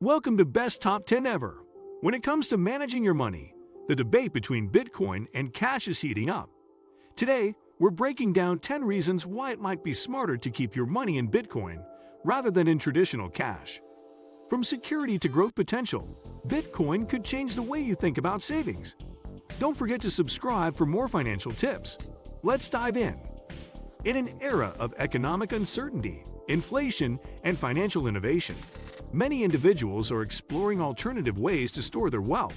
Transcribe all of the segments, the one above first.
Welcome to Best Top 10 Ever. When it comes to managing your money, the debate between Bitcoin and cash is heating up. Today, we're breaking down 10 reasons why it might be smarter to keep your money in Bitcoin rather than in traditional cash. From security to growth potential, Bitcoin could change the way you think about savings. Don't forget to subscribe for more financial tips. Let's dive in. In an era of economic uncertainty, inflation, and financial innovation, many individuals are exploring alternative ways to store their wealth.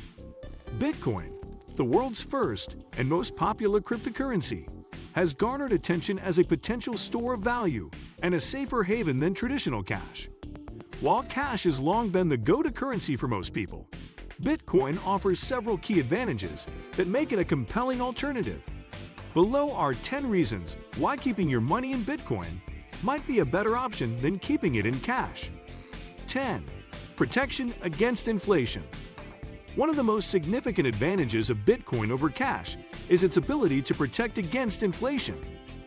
Bitcoin, the world's first and most popular cryptocurrency, has garnered attention as a potential store of value and a safer haven than traditional cash. While cash has long been the go-to currency for most people, Bitcoin offers several key advantages that make it a compelling alternative. Below are 10 reasons why keeping your money in Bitcoin might be a better option than keeping it in cash. 10. Protection against inflation. One of the most significant advantages of Bitcoin over cash is its ability to protect against inflation.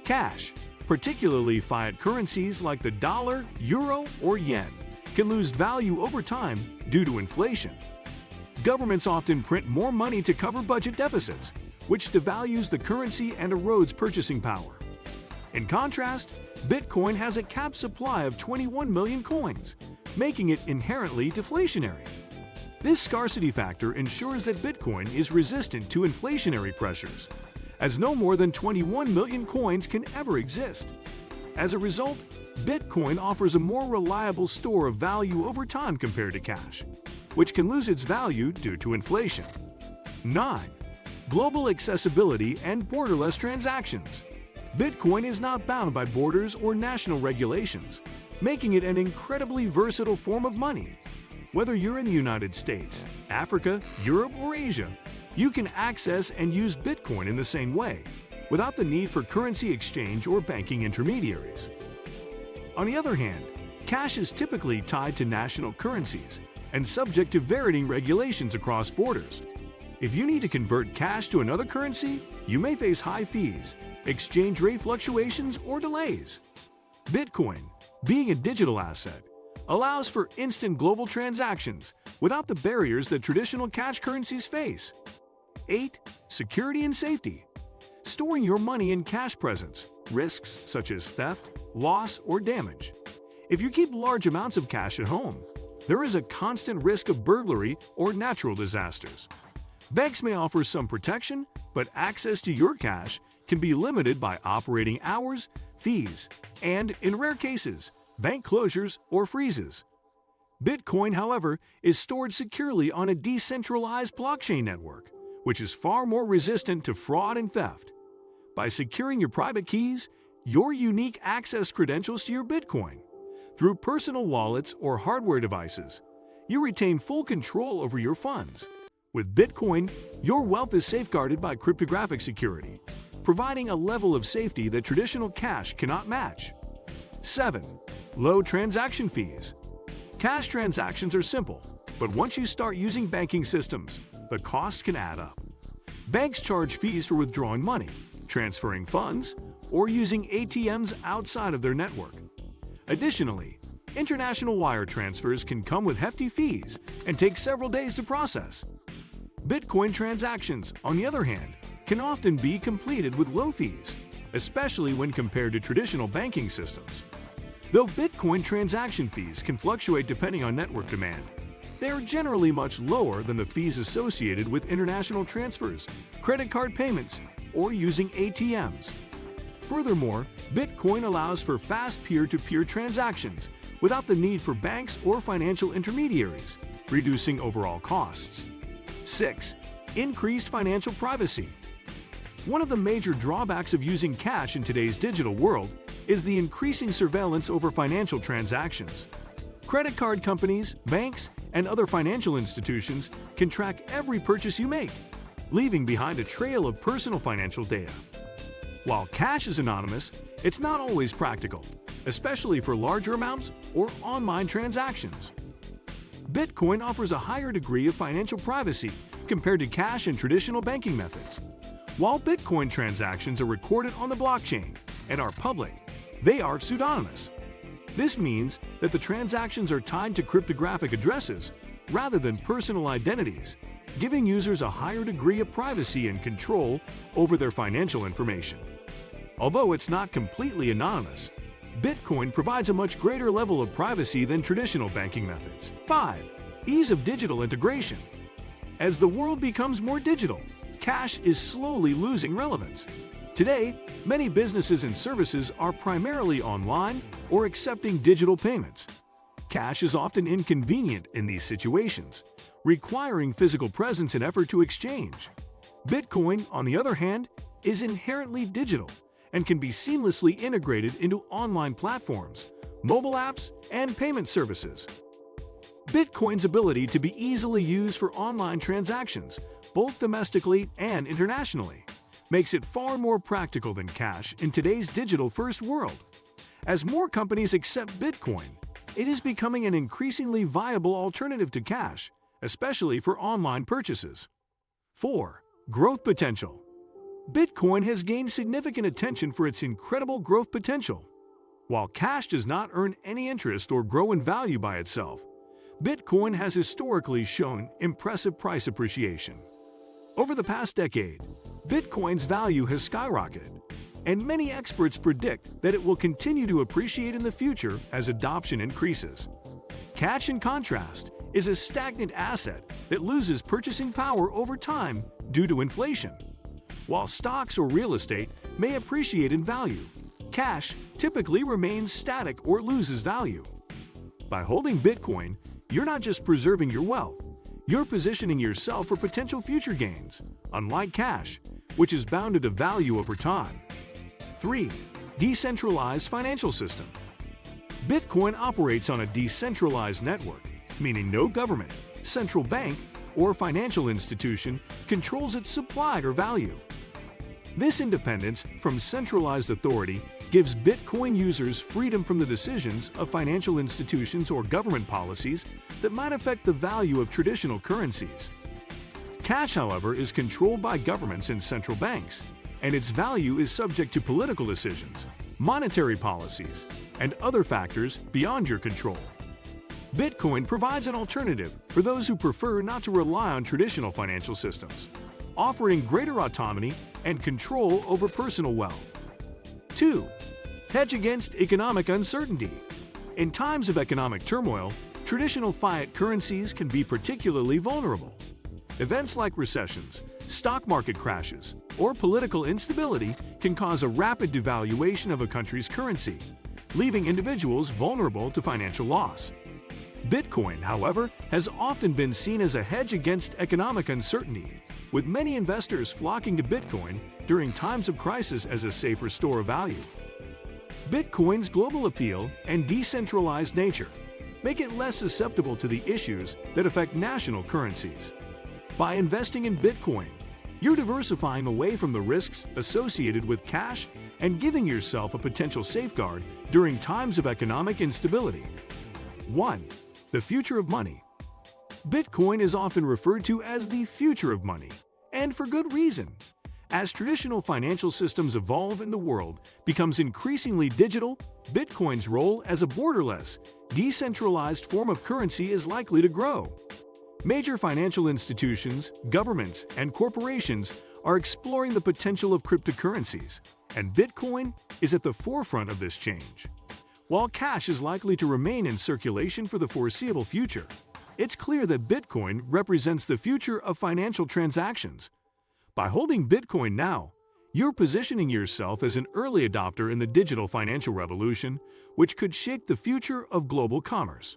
Cash, particularly fiat currencies like the dollar, euro, or yen, can lose value over time due to inflation. Governments often print more money to cover budget deficits, which devalues the currency and erodes purchasing power. In contrast, Bitcoin has a capped supply of 21 million coins, making it inherently deflationary. This scarcity factor ensures that Bitcoin is resistant to inflationary pressures, as no more than 21 million coins can ever exist. As a result, Bitcoin offers a more reliable store of value over time compared to cash, which can lose its value due to inflation. 9. Global accessibility and borderless transactions. Bitcoin is not bound by borders or national regulations, making it an incredibly versatile form of money. Whether you're in the United States, Africa, Europe, or Asia, you can access and use Bitcoin in the same way, without the need for currency exchange or banking intermediaries. On the other hand, cash is typically tied to national currencies and subject to varying regulations across borders. If you need to convert cash to another currency, you may face high fees, exchange rate fluctuations, or delays. Bitcoin, being a digital asset, allows for instant global transactions without the barriers that traditional cash currencies face. 8. Security and safety. Storing your money in cash presents risks such as theft, loss, or damage. If you keep large amounts of cash at home, there is a constant risk of burglary or natural disasters. Banks may offer some protection, but access to your cash can be limited by operating hours, fees, and, in rare cases, bank closures or freezes. Bitcoin, however, is stored securely on a decentralized blockchain network, which is far more resistant to fraud and theft. By securing your private keys, your unique access credentials to your Bitcoin, through personal wallets or hardware devices, you retain full control over your funds. With Bitcoin, your wealth is safeguarded by cryptographic security, providing a level of safety that traditional cash cannot match. 7. Low transaction fees. Cash transactions are simple, but once you start using banking systems, the costs can add up. Banks charge fees for withdrawing money, transferring funds, or using ATMs outside of their network. Additionally, international wire transfers can come with hefty fees and take several days to process. Bitcoin transactions, on the other hand, can often be completed with low fees, especially when compared to traditional banking systems. Though Bitcoin transaction fees can fluctuate depending on network demand, they are generally much lower than the fees associated with international transfers, credit card payments, or using ATMs. Furthermore, Bitcoin allows for fast peer-to-peer transactions without the need for banks or financial intermediaries, reducing overall costs. 6. Increased financial privacy. One of the major drawbacks of using cash in today's digital world is the increasing surveillance over financial transactions. Credit card companies, banks, and other financial institutions can track every purchase you make, leaving behind a trail of personal financial data. While cash is anonymous, it's not always practical, especially for larger amounts or online transactions. Bitcoin offers a higher degree of financial privacy compared to cash and traditional banking methods. While Bitcoin transactions are recorded on the blockchain and are public, they are pseudonymous. This means that the transactions are tied to cryptographic addresses rather than personal identities, giving users a higher degree of privacy and control over their financial information. Although it's not completely anonymous, Bitcoin provides a much greater level of privacy than traditional banking methods. 5. Ease of digital integration. As the world becomes more digital, cash is slowly losing relevance. Today, many businesses and services are primarily online or accepting digital payments. Cash is often inconvenient in these situations, requiring physical presence and effort to exchange. Bitcoin, on the other hand, is inherently digital and can be seamlessly integrated into online platforms, mobile apps, and payment services. Bitcoin's ability to be easily used for online transactions, both domestically and internationally, makes it far more practical than cash in today's digital-first world. As more companies accept Bitcoin, it is becoming an increasingly viable alternative to cash, especially for online purchases. 4. Growth potential. Bitcoin has gained significant attention for its incredible growth potential. While cash does not earn any interest or grow in value by itself, Bitcoin has historically shown impressive price appreciation. Over the past decade, Bitcoin's value has skyrocketed, and many experts predict that it will continue to appreciate in the future as adoption increases. Cash, in contrast, is a stagnant asset that loses purchasing power over time due to inflation. While stocks or real estate may appreciate in value, cash typically remains static or loses value. By holding Bitcoin, you're not just preserving your wealth, you're positioning yourself for potential future gains, unlike cash, which is bounded to value over time. 3. Decentralized financial system. Bitcoin operates on a decentralized network, meaning no government, central bank, or financial institution controls its supply or value. This independence from centralized authority gives Bitcoin users freedom from the decisions of financial institutions or government policies that might affect the value of traditional currencies. Cash, however, is controlled by governments and central banks, and its value is subject to political decisions, monetary policies, and other factors beyond your control. Bitcoin provides an alternative for those who prefer not to rely on traditional financial systems, offering greater autonomy and control over personal wealth. 2. Hedge against economic uncertainty. In times of economic turmoil, traditional fiat currencies can be particularly vulnerable. Events like recessions, stock market crashes, or political instability can cause a rapid devaluation of a country's currency, leaving individuals vulnerable to financial loss. Bitcoin, however, has often been seen as a hedge against economic uncertainty, with many investors flocking to Bitcoin during times of crisis as a safer store of value. Bitcoin's global appeal and decentralized nature make it less susceptible to the issues that affect national currencies. By investing in Bitcoin, you're diversifying away from the risks associated with cash and giving yourself a potential safeguard during times of economic instability. 1. The future of money. Bitcoin is often referred to as the future of money, and for good reason. As traditional financial systems evolve and the world becomes increasingly digital, Bitcoin's role as a borderless, decentralized form of currency is likely to grow. Major financial institutions, governments, and corporations are exploring the potential of cryptocurrencies, and Bitcoin is at the forefront of this change. While cash is likely to remain in circulation for the foreseeable future, it's clear that Bitcoin represents the future of financial transactions. By holding Bitcoin now, you're positioning yourself as an early adopter in the digital financial revolution, which could shape the future of global commerce.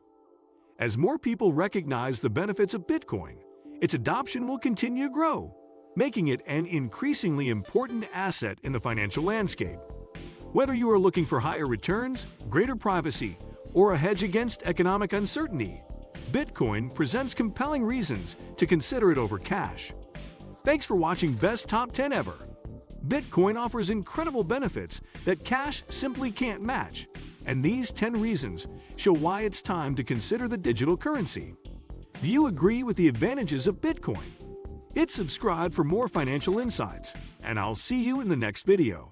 As more people recognize the benefits of Bitcoin, its adoption will continue to grow, making it an increasingly important asset in the financial landscape. Whether you are looking for higher returns, greater privacy, or a hedge against economic uncertainty, Bitcoin presents compelling reasons to consider it over cash. Thanks for watching Best Top 10 Ever. Bitcoin offers incredible benefits that cash simply can't match, and these 10 reasons show why it's time to consider the digital currency. Do you agree with the advantages of Bitcoin? Hit subscribe for more financial insights, and I'll see you in the next video.